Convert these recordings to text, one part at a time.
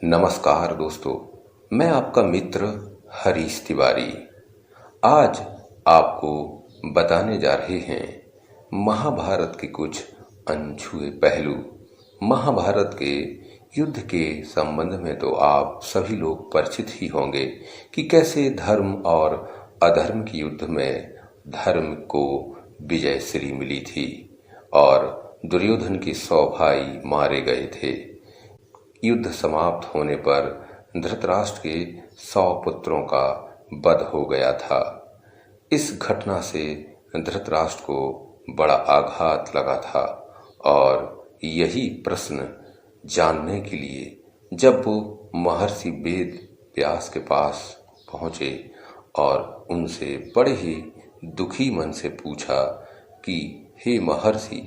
नमस्कार दोस्तों, मैं आपका मित्र हरीश तिवारी। आज आपको बताने जा रहे हैं महाभारत के कुछ अनछुए पहलू। महाभारत के युद्ध के संबंध में तो आप सभी लोग परिचित ही होंगे कि कैसे धर्म और अधर्म के युद्ध में धर्म को विजय श्री मिली थी और दुर्योधन के 100 भाई मारे गए थे। युद्ध समाप्त होने पर धृतराष्ट्र के 100 पुत्रों का वध हो गया था। इस घटना से धृतराष्ट्र को बड़ा आघात लगा था और यही प्रश्न जानने के लिए जब वो महर्षि वेद व्यास के पास पहुंचे और उनसे बड़े ही दुखी मन से पूछा कि हे महर्षि,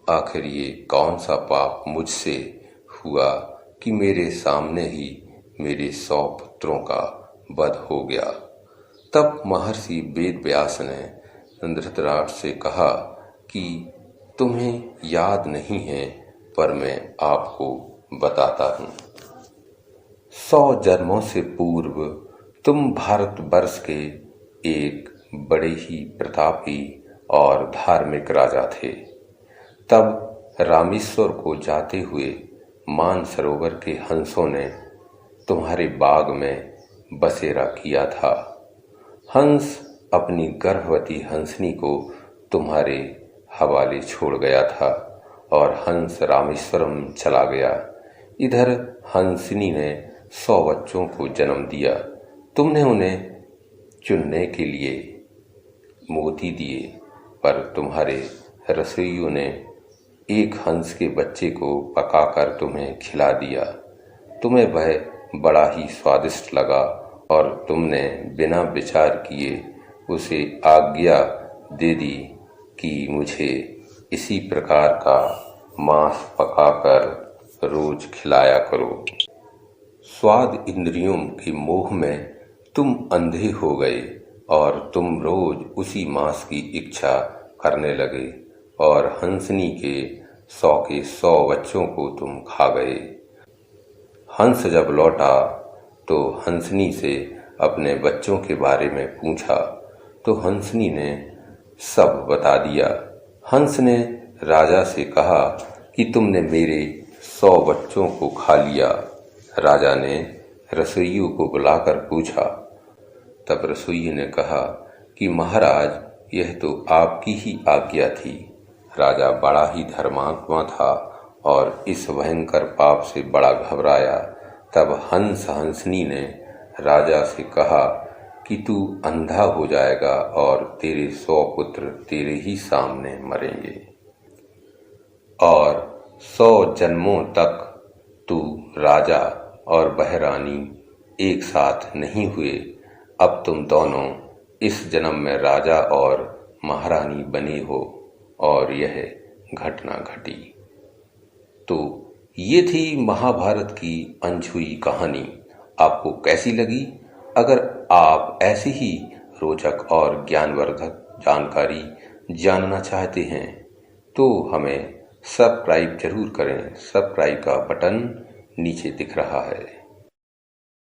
आखिर ये कौन सा पाप मुझसे हुआ कि मेरे सामने ही मेरे 100 पुत्रों का वध हो गया। तब महर्षि वेद व्यास ने धृतराष्ट्र से कहा कि तुम्हें याद नहीं है, पर मैं आपको बताता हूँ। 100 जन्मों से पूर्व तुम भारतवर्ष के एक बड़े ही प्रतापी और धार्मिक राजा थे। तब रामेश्वर को जाते हुए मानसरोवर के हंसों ने तुम्हारे बाग में बसेरा किया था। हंस अपनी गर्भवती हंसनी को तुम्हारे हवाले छोड़ गया था और हंस रामेश्वरम चला गया। इधर हंसनी ने 100 बच्चों को जन्म दिया। तुमने उन्हें चुनने के लिए मोती दिए, पर तुम्हारे रसोइयों ने एक हंस के बच्चे को पकाकर तुम्हें खिला दिया। तुम्हें वह बड़ा ही स्वादिष्ट लगा और तुमने बिना विचार किए उसे आज्ञा दे दी कि मुझे इसी प्रकार का मांस पकाकर रोज खिलाया करो। स्वाद इंद्रियों के मोह में तुम अंधे हो गए और तुम रोज उसी मांस की इच्छा करने लगे और हंसनी के 100 बच्चों को तुम खा गए। हंस जब लौटा तो हंसनी से अपने बच्चों के बारे में पूछा तो हंसनी ने सब बता दिया। हंस ने राजा से कहा कि तुमने मेरे 100 बच्चों को खा लिया। राजा ने रसोइयों को बुलाकर पूछा। तब रसोइये ने कहा कि महाराज, यह तो आपकी ही आज्ञा थी। राजा बड़ा ही धर्मात्मा था और इस भयंकर पाप से बड़ा घबराया। तब हंसनी ने राजा से कहा कि तू अंधा हो जाएगा और तेरे 100 पुत्र तेरे ही सामने मरेंगे और 100 जन्मों तक तू राजा और वह रानी एक साथ नहीं हुए। अब तुम दोनों इस जन्म में राजा और महारानी बने हो और यह घटना घटी। तो ये थी महाभारत की अनछुई कहानी। आपको कैसी लगी? अगर आप ऐसी ही रोचक और ज्ञानवर्धक जानकारी जानना चाहते हैं तो हमें सब्सक्राइब जरूर करें। सब्सक्राइब का बटन नीचे दिख रहा है।